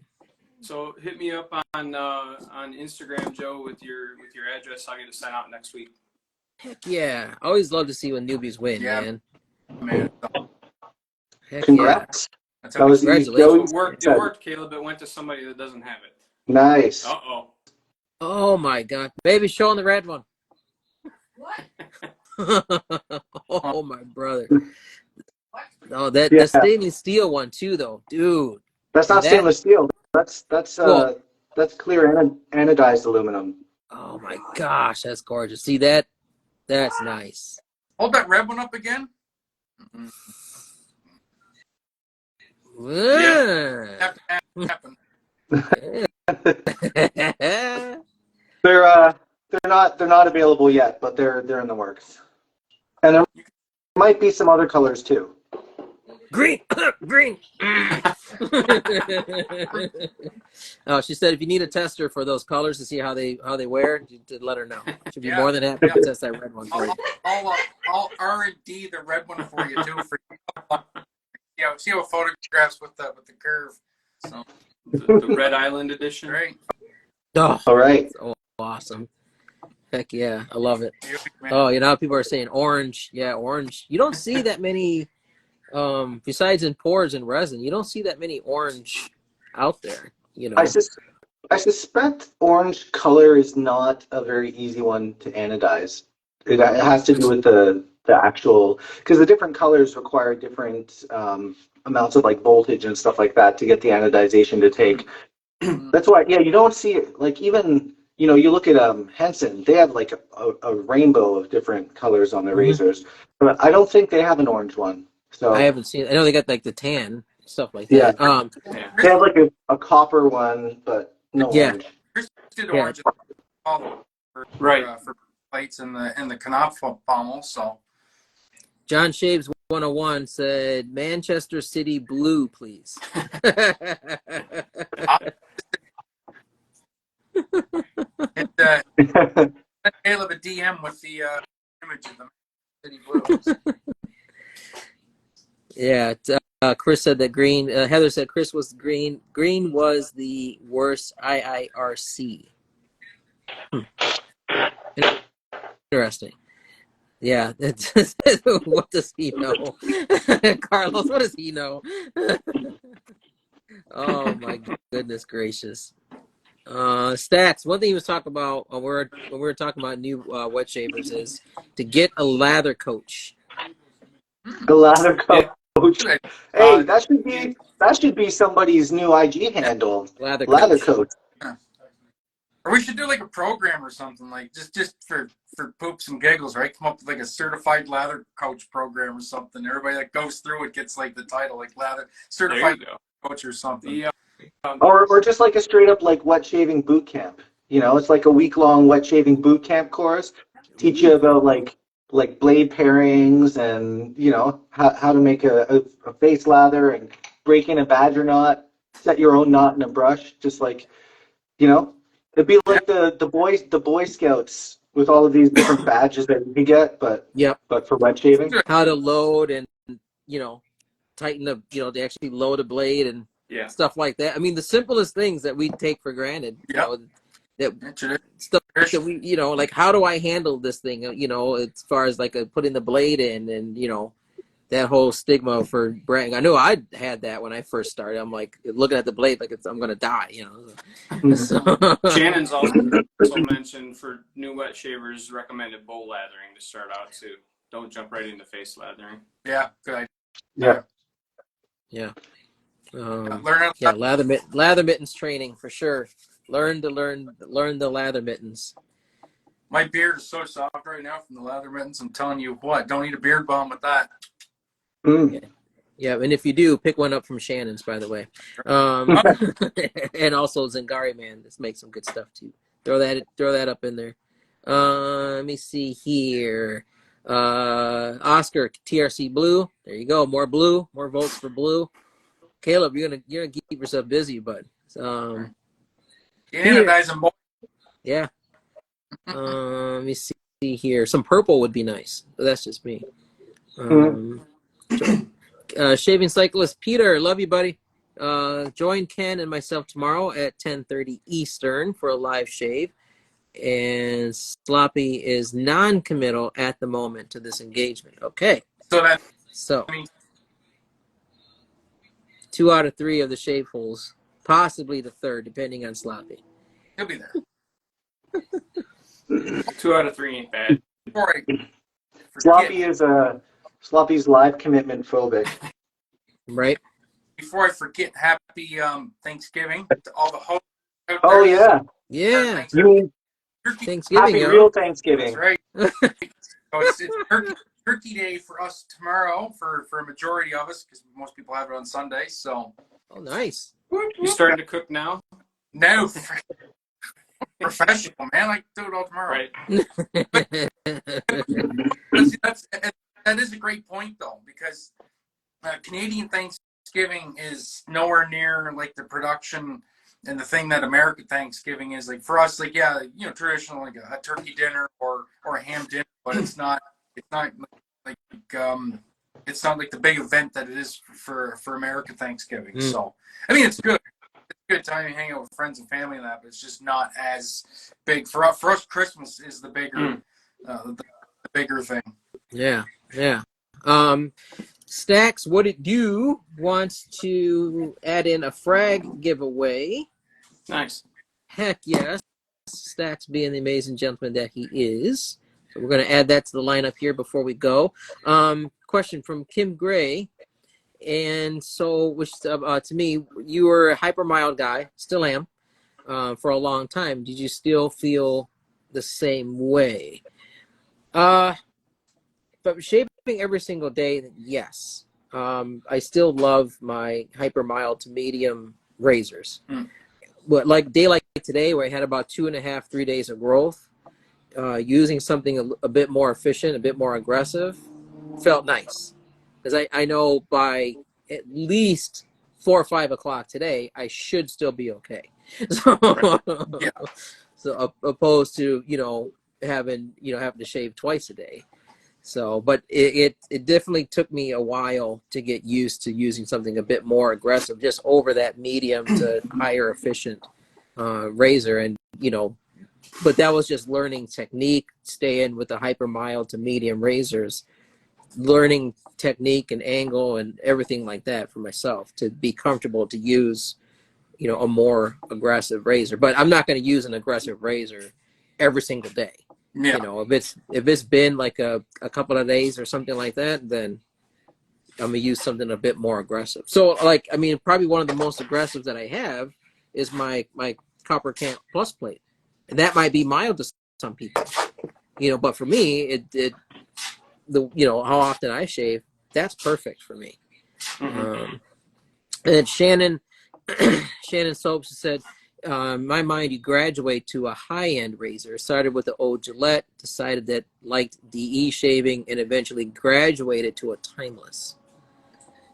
So hit me up on Instagram, Joe, with your address. I'll get it sent out next week. Heck yeah. I always love to see when newbies win, Yeah. man. Man. Heck Congrats. That's That was Congratulations. It worked, Caleb. It went to somebody that doesn't have it. nice. Uh-oh. Oh my God. Baby, show on the red one. What? Oh my brother. Oh, Yeah. that stainless steel one too, though, dude. That's not that- stainless steel. That's Cool. that's clear anodized aluminum. Oh my gosh, that's gorgeous. See that? That's nice. Hold that red one up again. Yeah. Happen. They're not available yet, but they're in the works. And there might be some other colors too. Green. Green. Oh, she said if you need a tester for those colors to see how they wear, you to let her know. She'd be more than happy to test that red one for you. I'll R&D the red one for you too. See how it photographs with the curve. So The Red Island edition. great. Oh, All right. oh, awesome. Heck yeah, I love it. Man. Oh, you know, people are saying orange. Yeah, orange. You don't see that many, besides in pours and resin, you don't see that many orange out there, you know. I suspect orange color is not a very easy one to anodize. It has to do with the actual, because the different colors require different amounts of like voltage and stuff like that to get the anodization to take. That's why, yeah, you don't see it, like even, you know, you look at Henson, they have like a rainbow of different colors on their razors, but I don't think they have an orange one. So I haven't seen. I know they got like the tan stuff like Yeah. that. they have like a copper one, but no Yeah. orange. Chris did Yeah. orange for Right. for plates in the Knopf pommel. So John Shaves 101 said Manchester City blue, please. it Caleb a DM with the image of the City Blues. Yeah, Chris said that green. Heather said Chris was green. Green was the worst IIRC. Interesting. Yeah. What does he know? Carlos, what does he know? Oh my goodness gracious. Stats. One thing he was talking about when we were talking about new wet shavers is to get a lather coach The lather coach. Hey, Uh, that should be somebody's new IG handle. Lather Lather coach. coach. or we should do like a program or something, like just for poops and giggles, right? Come up with like a certified lather coach program or something. Everybody that goes through it gets like the title, like lather certified coach or something. The, Or just like a straight up like wet shaving boot camp. You know, it's like a week long wet shaving boot camp course. Teach you about like blade pairings and you know how to make a face lather and break in a badger knot, set your own knot in a brush, just like you know, it'd be Yeah, like the Boy Scouts with all of these different badges that you can get, Yep. but for wet shaving. How to load and, you know, tighten the, you know, they actually load a blade and stuff like that. I mean, the simplest things that we take for granted, you know, that stuff that we, you know, like how do I handle this thing, you know, as far as like putting the blade in and, you know, that whole stigma for branding. I know I had that when I first started. I'm like looking at the blade like I'm going to die, you know. So. Shannon's also mentioned for new wet shavers recommended bowl lathering to start out too. Don't jump right into face lathering. Yeah, good Yeah. idea. Yeah. Lather mittens training for sure. Learn the lather mittens. My beard is so soft right now from the lather mittens. I'm telling you what, don't eat a beard balm with that. Yeah, and if you do, pick one up from Shannon's, by the way. And also Zingari Man, this makes some good stuff too. Throw that up in there. Let me see here. Oscar TRC Blue. There you go. More blue. More votes for blue. Caleb, you're gonna keep yourself busy, bud. Yeah. Let me see here. Some purple would be nice. But that's just me. Shaving cyclist Peter, love you, buddy. Join Ken and myself tomorrow at 10:30 Eastern for a live shave. And Sloppy is non-committal at the moment to this engagement. Okay. So 2 out of 3 of the shave holes, possibly the third, depending on Sloppy. He'll be there. 2 out of 3 ain't bad. Sloppy's live commitment phobic. Right. Before I forget, happy Thanksgiving to all the hosts out there. Oh yeah. Yeah. You mean Thanksgiving? Happy real Thanksgiving. That's right. So it's turkey day for us tomorrow for a majority of us because most people have it on Sunday. So. Oh, nice. You starting to cook now? No. Professional, man. I do it all tomorrow. Right. That is a great point, though, because Canadian Thanksgiving is nowhere near like the production and the thing that American Thanksgiving is. Like for us, like traditional like a turkey dinner or a ham dinner, but it's not like it's not like the big event that it is for American Thanksgiving. So I mean, it's good. Good time to hang out with friends and family and that, but it's just not as big for us. Christmas is the bigger, the bigger thing. Yeah. Stacks, what it do wants to add in a frag giveaway. Nice. Heck yes. Stacks being the amazing gentleman that he is. So we're going to add that to the lineup here before we go. Question from Kim Gray. And so, which to me, you were a hyper mild guy, still am, for a long time. Did you still feel the same way? But shaving every single day, yes. I still love my hyper mild to medium razors. But like day like today, where I had about 2.5, 3 days of growth, using something a bit more efficient, a bit more aggressive, felt nice. Because I know by at least 4 or 5 o'clock today, I should still be okay. So opposed to having to shave twice a day. So, but it definitely took me a while to get used to using something a bit more aggressive, just over that medium to higher efficient razor, and but that was just learning technique, staying with the hyper mild to medium razors. Learning technique and angle and everything like that for myself to be comfortable to use, a more aggressive razor. But I'm not going to use an aggressive razor every single day. Yeah. If it's been like a couple of days or something like that, then I'm gonna use something a bit more aggressive. So, like, I mean, probably one of the most aggressive that I have is my Copper Camp Plus plate, and that might be mild to some people, but for me, how often I shave, that's perfect for me. Mm-hmm. And then Shannon Soaps said, in my mind, you graduate to a high-end razor. Started with the old Gillette, decided that liked DE shaving, and eventually graduated to a timeless.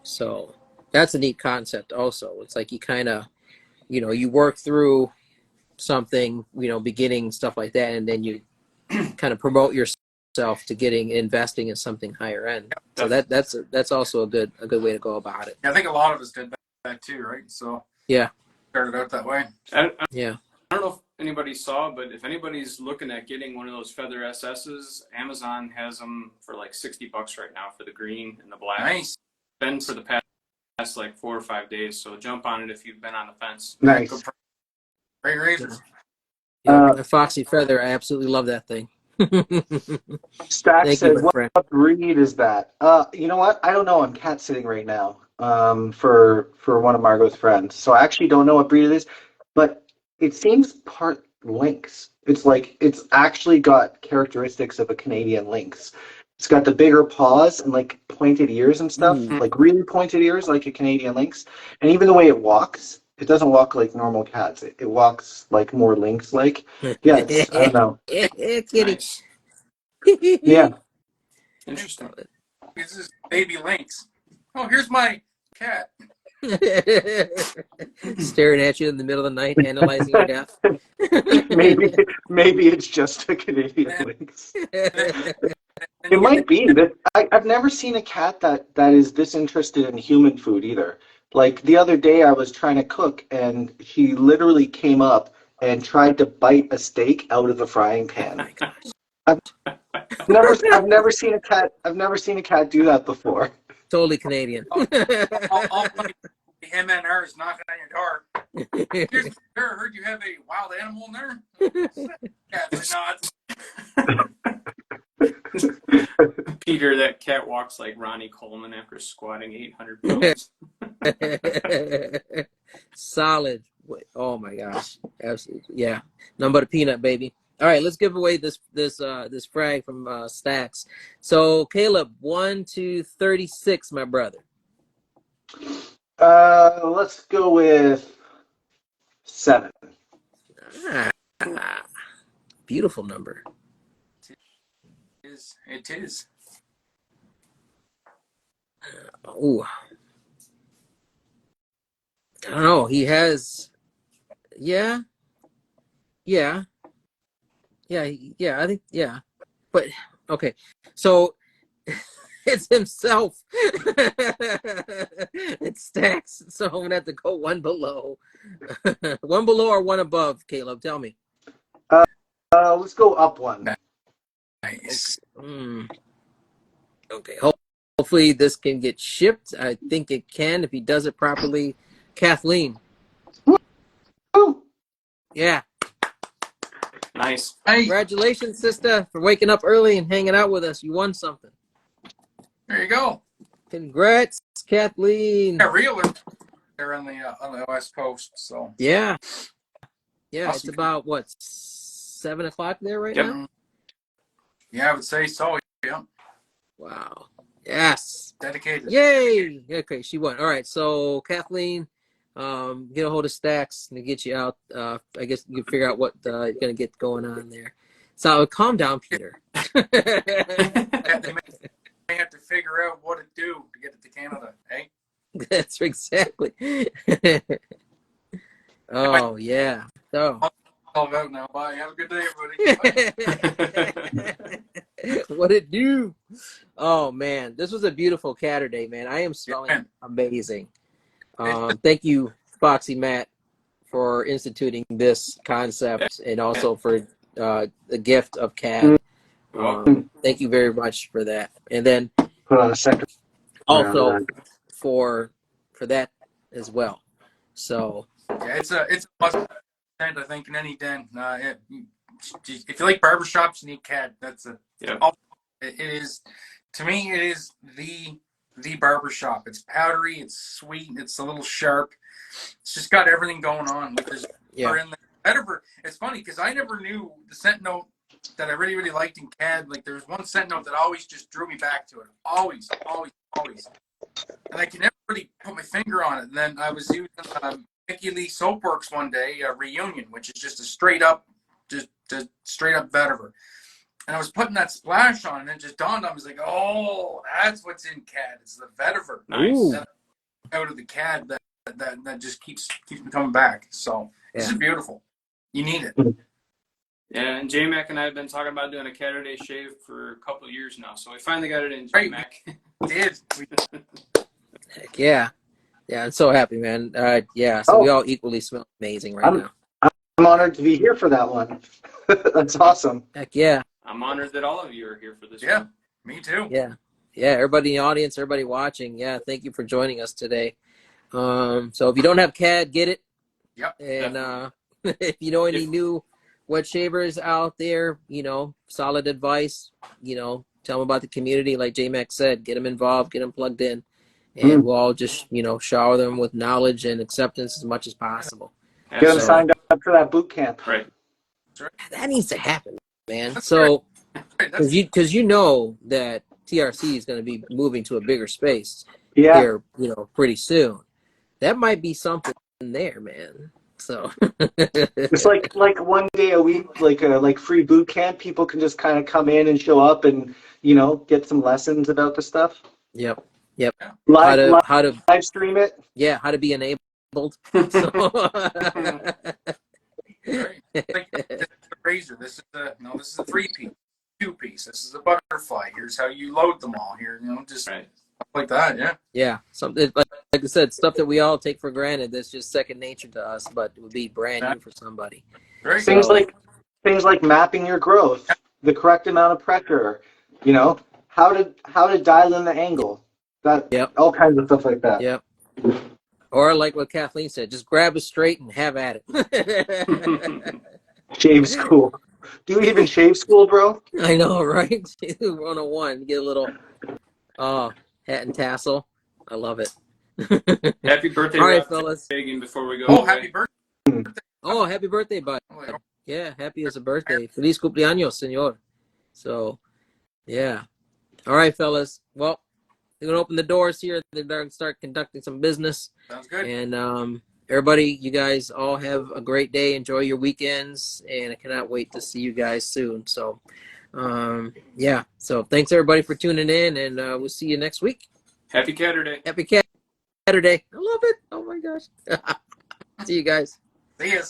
So that's a neat concept also. It's like you kind of, you work through something, beginning stuff like that, and then you kind of promote yourself to investing in something higher end. So that's also a good way to go about it. Yeah, I think a lot of us did that too, right? So yeah, started out that way. Yeah. I don't know if anybody saw, but if anybody's looking at getting one of those Feather SS's, Amazon has them for like $60 right now for the green and the black. Nice. Been for the past like 4 or 5 days, so jump on it if you've been on the fence. Nice. Great razors. The Foxy Feather, I absolutely love that thing. Stack Thank said, you, my friend. what breed is that? You know what? I don't know. I'm cat sitting right now for one of Margot's friends. So I actually don't know what breed it is, but it seems part lynx. It's actually got characteristics of a Canadian lynx. It's got the bigger paws and like pointed ears and stuff, Ooh. like really pointed ears like a Canadian lynx. And even the way it walks, it doesn't walk like normal cats. It walks like more lynx-like. Yeah, I don't know. Kitty. Nice. Yeah. Interesting. This is baby lynx. Oh, here's my cat. Staring at you in the middle of the night, analyzing your death. maybe it's just a Canadian lynx. It might be that I've never seen a cat that is this interested in human food either. Like the other day, I was trying to cook, and she literally came up and tried to bite a steak out of the frying pan. My gosh. I've never seen a cat. I've never seen a cat do that before. Totally Canadian. All him and her is knocking on your door. Here's I heard you have a wild animal in there. Cats are not. Peter, that cat walks like Ronnie Coleman after squatting 800 pounds. Solid. Oh my gosh. Absolutely. Yeah. Nothing but a peanut, baby. All right, let's give away this frag from Stacks. So Caleb, 1 to 36, my brother. Let's go with 7. Beautiful number. It is. Oh, I don't know. He has, yeah. I think, yeah. But okay, so it's himself. It Stacks. So I'm gonna have to go one below. One below or one above, Caleb? Tell me. Let's go up 1. Nice. Okay. Hopefully this can get shipped. I think it can if he does it properly. Kathleen. Woo! Yeah. Nice. Congratulations, sister, for waking up early and hanging out with us. You won something. There you go. Congrats, Kathleen. Yeah, realer. They're on the West Coast, so. Yeah. Yeah, Awesome. it's about, what, 7 o'clock there right now? Yeah, I would say so. Yeah. Wow. Yes. Dedicated. Yay. Okay, she won. All right, so Kathleen, get a hold of Stacks and get you out. I guess you can figure out what you're going to get going on there. So calm down, Peter. They may have to figure out what to do to get it to Canada, hey? That's exactly. Oh, yeah. So. All out now. Bye. Have a good day, everybody. What it do? Oh man, this was a beautiful Catterday, man. I am smelling amazing. Thank you, Foxy Matt, for instituting this concept and also for the gift of CAD. Thank you very much for that. And then Put on a second. also for that as well. So yeah, it's a must tent, I think, in any den. If you like barbershops, you need CAD. That's it is, to me, it is the the barbershop. It's powdery, it's sweet, it's a little sharp. It's just got everything going on. Like there's in the vetiver. It's funny because I never knew the scent note that I really, really liked in CAD. Like there was one scent note that always just drew me back to it. Always, always, always. And I can never really put my finger on it. And then I was using Mickey Lee Soapworks one day, Reunion, which is just a straight up vetiver. And I was putting that splash on, and it just dawned on me. I was like, oh, that's what's in CAD. It's the vetiver. Nice. Out of the CAD that just keeps me coming back. So this is beautiful. You need it. Yeah, and JMac and I have been talking about doing a Saturday shave for a couple of years now. So we finally got it in, JMac. We did. Heck yeah. Yeah, I'm so happy, man. So we all equally smell amazing now. I'm honored to be here for that one. That's awesome. Heck yeah. I'm honored that all of you are here for this Yeah, one. me too. Yeah. Yeah, everybody in the audience, everybody watching, thank you for joining us today. So if you don't have CAD, get it. Yep. And if you know any new wet shavers out there, solid advice, tell them about the community. Like JMac said, get them involved, get them plugged in. And we'll all just, shower them with knowledge and acceptance as much as possible. Get them signed up for that boot camp. Right. That needs to happen, man. That's so, right. because you know that TRC is going to be moving to a bigger space Yeah. here, pretty soon. That might be something there, man. So it's like one day a week, like free boot camp. People can just kind of come in and show up and get some lessons about the stuff. Yep. Live stream it. Yeah, how to be enabled. So. Right. Like, this is the razor. This is the 3-piece, 2-piece. This is a butterfly. Here's how you load them all. Here, just stuff like that. Yeah. Yeah. Something like I said, stuff that we all take for granted. That's just second nature to us, but it would be brand new for somebody. Right. Things like mapping your growth, the correct amount of pressure. How to dial in the angle. All kinds of stuff like that. Yep. Or like what Kathleen said, just grab a straight and have at it. Shave school. Do you even shave school, bro? I know, right? 101. Get a little hat and tassel. I love it. Happy birthday, all right, Rob, fellas. before we go. Oh, happy birthday. Oh, happy birthday, bud. Yeah, happy as a birthday. Feliz cumpleaños, señor. So, yeah. All right, fellas. Well, they're going to open the doors here. They're going to start conducting some business. Sounds good. And everybody, you guys all have a great day. Enjoy your weekends. And I cannot wait to see you guys soon. So, So thanks, everybody, for tuning in. And we'll see you next week. Happy Saturday. Happy Saturday. I love it. Oh, my gosh. See you guys. See you.